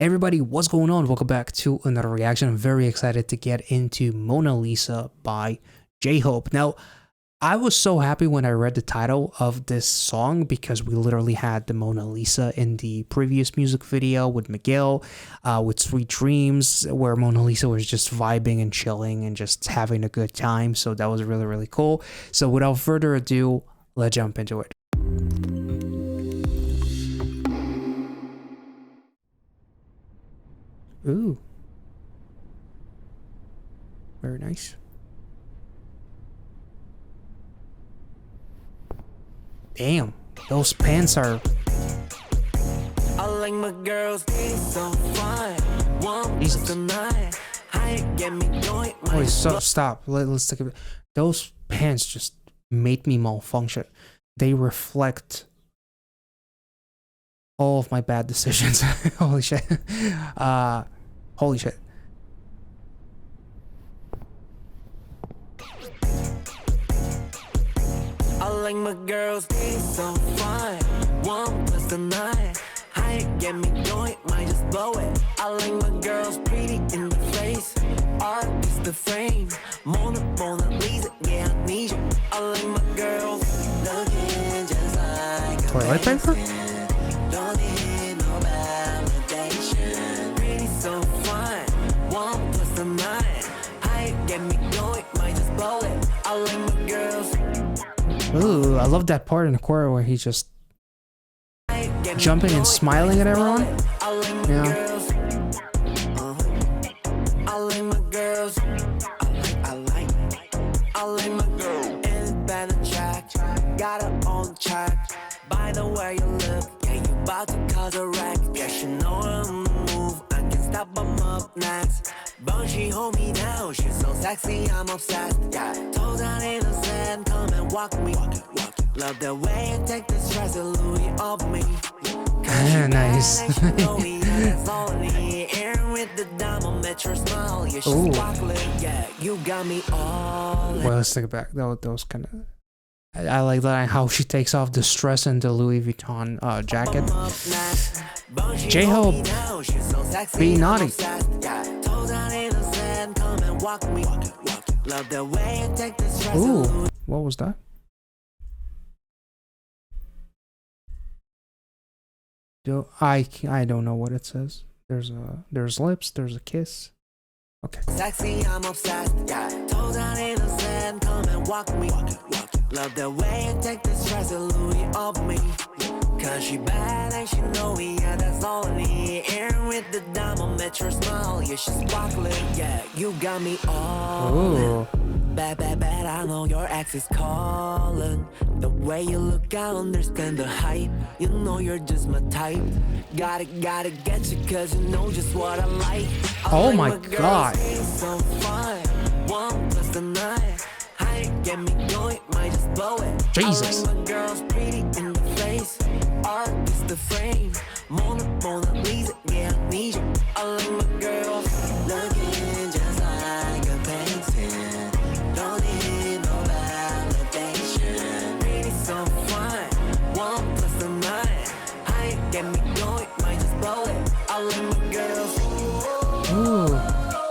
Everybody, what's going on? Welcome back to another reaction. I'm very excited to get into Mona Lisa by J-Hope. Now, I was so happy when I read the title of this song because we literally had the Mona Lisa in the previous music video with Miguel, with Sweet Dreams, where Mona Lisa was just vibing and chilling and just having a good time. So that was really, really cool. So without further ado, let's jump into it. Ooh. Very nice. Damn, those pants are... I like my girls, so fine. Wait, so stop. Let's take a bit. Those pants just made me malfunction. They reflect all of my bad decisions. Holy shit. Holy shit. I like my girls, so fine. 1 plus the 9. High get me going, might just blow it. I like my girls pretty in the face. Art is the frame. Mona Lisa, yeah, I need you. I like my girls looking just like toilet paper? Don't need no validation. Pretty so fine. 1 plus the 9. High get me going, might just blow it. I like my girls. Ooh, I love that part in the choir where he's just jumping and smiling at everyone. Yeah. I like my girls. I like my girl. Independent track. Got her on track. By the way you look, yeah, you about to cause a wreck. Yeah, she know I'm on the move. I can stop, I'm up next. But she hold me down. She's so sexy, I'm obsessed. Yeah, toes out in the sand. Come and walk me. Love the way you take the stress of Louis off me. Nice. Ooh. You got me all. Well, let's take it back. Those kind of... I like that how she takes off the stress and the Louis Vuitton jacket. J-Hope, be naughty. Ooh, what was that? I don't know what it says. There's lips, there's a kiss. Okay. Sexy, I'm obsessed. Yeah, toes out in the sand, come and walk me. Love the way you take the stress of Louis off me. Cause she bad and she know me, yeah, that's all I need. Air with the diamond, metro smile, yeah, she's sparkling. Yeah, you got me all. Ooh. Bad, I know your ex is calling. The way you look, I understand the hype. You know you're just my type. Gotta get you cause you know just what I like. Oh my god. So fine. 1 plus the 9. High get me going, might just blow it. Jesus. I like my girls pretty in the face. Art is the frame. Mona Lisa, yeah, I need you. I like my girls looking just like a painting. Don't need no validation. Pretty so fine. 1 plus the 9. High get me going, might just blow it. I like my girls. Ooh.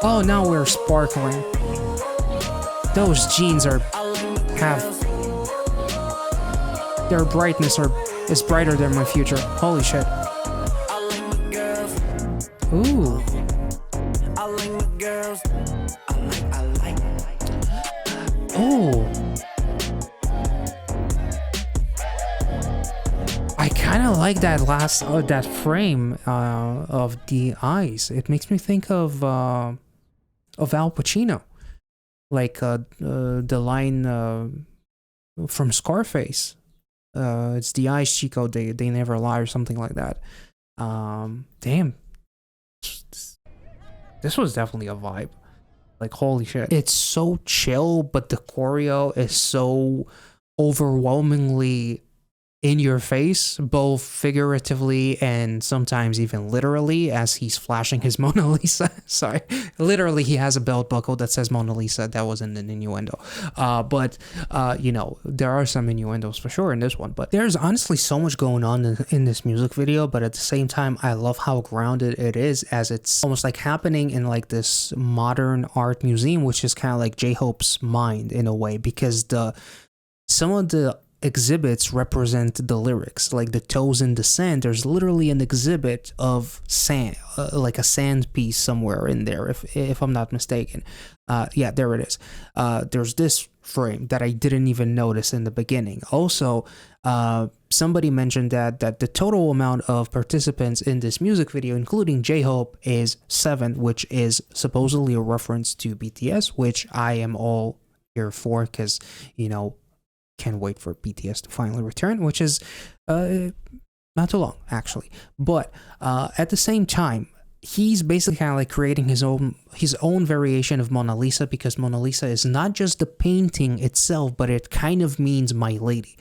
Oh, now we're sparkling. Those jeans have their brightness is brighter than my future. Holy shit. Ooh. I like my girls. I like. Oh. I kind of like that last that frame of the eyes. It makes me think of Al Pacino. Like the line from Scarface. It's the eyes, Chico. They never lie, or something like that. Damn. This was definitely a vibe. Like, holy shit. It's so chill, but the choreo is so overwhelmingly in your face, both figuratively and sometimes even literally, as he's flashing his Mona Lisa. Sorry, literally, he has a belt buckle that says Mona Lisa. That wasn't an innuendo. But there are some innuendos for sure in this one. But there's honestly so much going on in this music video. But at the same time, I love how grounded it is, as it's almost like happening in like this modern art museum, which is kind of like J-Hope's mind in a way, because some of the exhibits represent the lyrics, like the toes in the sand. There's literally an exhibit of sand, like a sand piece somewhere in there, if I'm not mistaken. Yeah, there it is. There's this frame that I didn't even notice in the beginning. Also, somebody mentioned that the total amount of participants in this music video, including J-Hope, is 7, which is supposedly a reference to BTS, which I am all here for, because can't wait for BTS to finally return, which is not too long actually. But at the same time, he's basically kind of like creating his own variation of Mona Lisa, because Mona Lisa is not just the painting itself, but it kind of means my lady.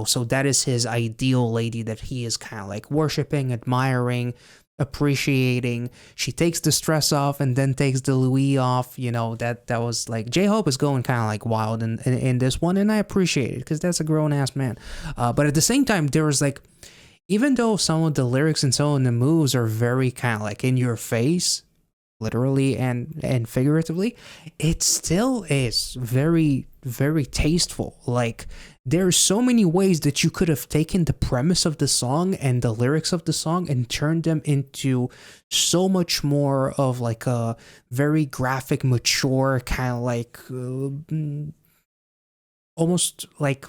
So that is his ideal lady that he is kind of like worshiping, admiring, appreciating. She takes the stress off and then takes the Louis off. That was like, J-Hope is going kind of like wild in this one, and I appreciate it, because that's a grown-ass man. But at the same time, there was like, even though some of the lyrics and some of the moves are very kind of like in your face, literally and figuratively, it still is very, very tasteful. Like, there's so many ways that you could have taken the premise of the song and the lyrics of the song and turned them into so much more of like a very graphic, mature kind of like almost like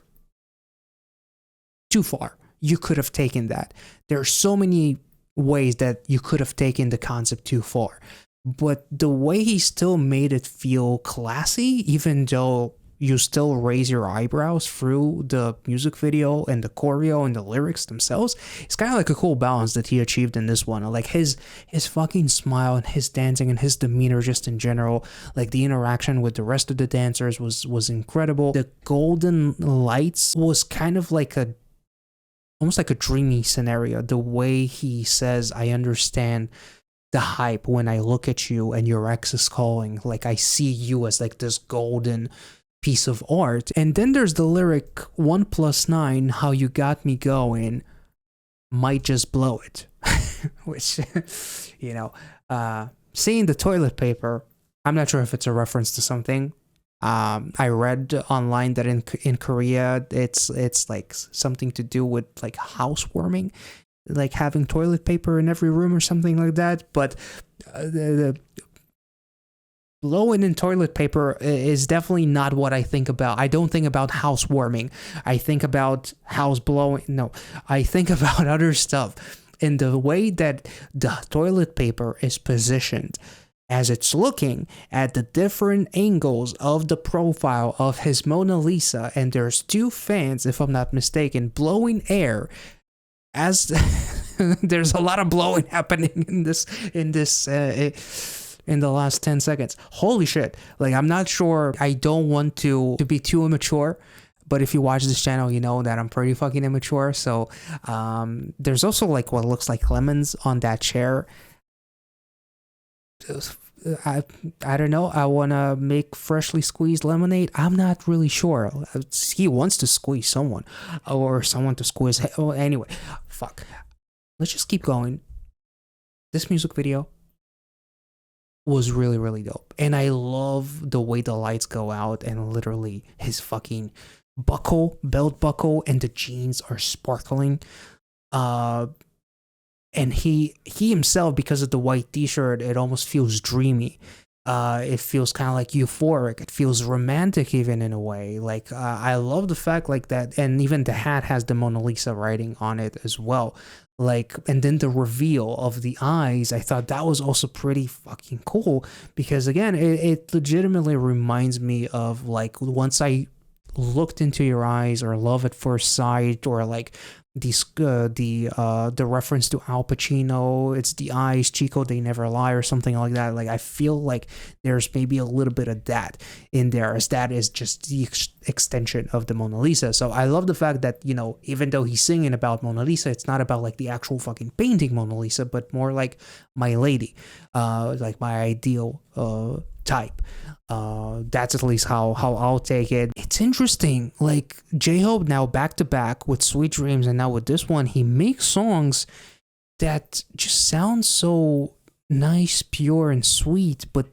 too far. You could have taken that. There are so many ways that you could have taken the concept too far. But the way he still made it feel classy, even though you still raise your eyebrows through the music video and the choreo and the lyrics themselves, it's kind of like a cool balance that he achieved in this one. Like his fucking smile and his dancing and his demeanor just in general, like the interaction with the rest of the dancers was incredible. The golden lights was kind of like almost like a dreamy scenario. The way he says, I understand the hype when I look at you and your ex is calling, like I see you as like this golden piece of art. And then there's the lyric 1 + 9, how you got me going, might just blow it. Which, seeing the toilet paper, I'm not sure if it's a reference to something. I read online that in Korea it's like something to do with like housewarming, like having toilet paper in every room or something like that. But the blowing in toilet paper is definitely not what I think about. I don't think about housewarming. I think about house blowing. No, I think about other stuff. And the way that the toilet paper is positioned, as it's looking at the different angles of the profile of his Mona Lisa, and there's 2 fans, if I'm not mistaken, blowing air, as there's a lot of blowing happening in the last 10 seconds. Holy shit. Like, I'm not sure. I don't want to be too immature, but if you watch this channel, you know that I'm pretty fucking immature. So there's also like what looks like lemons on that chair. I don't know. I want to make freshly squeezed lemonade. I'm not really sure. He wants to squeeze someone, or someone to squeeze. Oh, anyway, fuck. Let's just keep going. This music video was really, really dope. And I love the way the lights go out and literally his fucking belt buckle, and the jeans are sparkling. And he himself, because of the white t-shirt, it almost feels dreamy. It feels kind of like euphoric. It feels romantic even in a way. Like, I love the fact like that. And even the hat has the Mona Lisa writing on it as well. Like, and then the reveal of the eyes, I thought that was also pretty fucking cool, because again, it legitimately reminds me of like once I looked into your eyes, or love at first sight, or like the reference to Al Pacino, it's the eyes, Chico, they never lie, or something like that. Like I feel like there's maybe a little bit of that in there, as that is just the extension of the Mona Lisa. So I love the fact that, you know, even though he's singing about Mona Lisa, it's not about like the actual fucking painting Mona Lisa, but more like my lady, like my ideal type. That's at least how I'll take it. It's interesting, like J-Hope now back to back with Sweet Dreams and now with this one, he makes songs that just sound so nice, pure, and sweet, but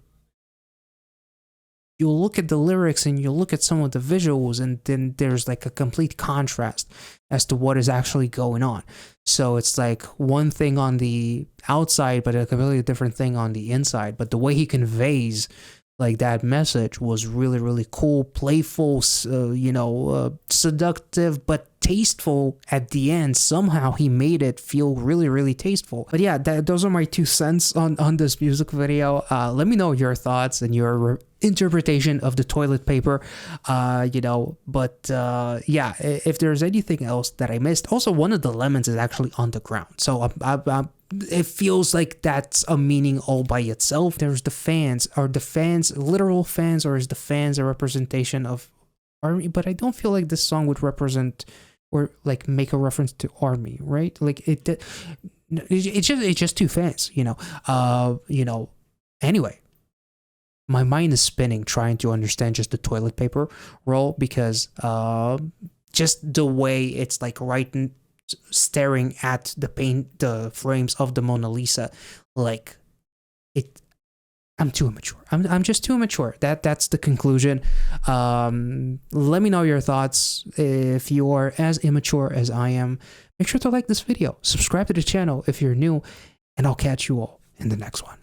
you look at the lyrics and you look at some of the visuals, and then there's like a complete contrast as to what is actually going on. So it's like one thing on the outside, but a completely different thing on the inside. But the way he conveys like that message was really, really cool, playful, seductive, but tasteful at the end. Somehow he made it feel really, really tasteful. But yeah, those are my 2 cents on this music video. Let me know your thoughts and your interpretation of the toilet paper, but yeah, if there's anything else that I missed. Also, one of the lemons is actually on the ground, so it feels like that's a meaning all by itself. There's the fans. Are the fans literal fans, or is the fans a representation of army? But I don't feel like this song would represent or like make a reference to army, right? Like it's just 2 fans, anyway. My mind is spinning trying to understand just the toilet paper roll, because just the way it's like staring at the frames of the Mona Lisa, like it. I'm too immature. I'm just too immature. That's the conclusion. Let me know your thoughts. If you are as immature as I am, make sure to like this video, subscribe to the channel if you're new, and I'll catch you all in the next one.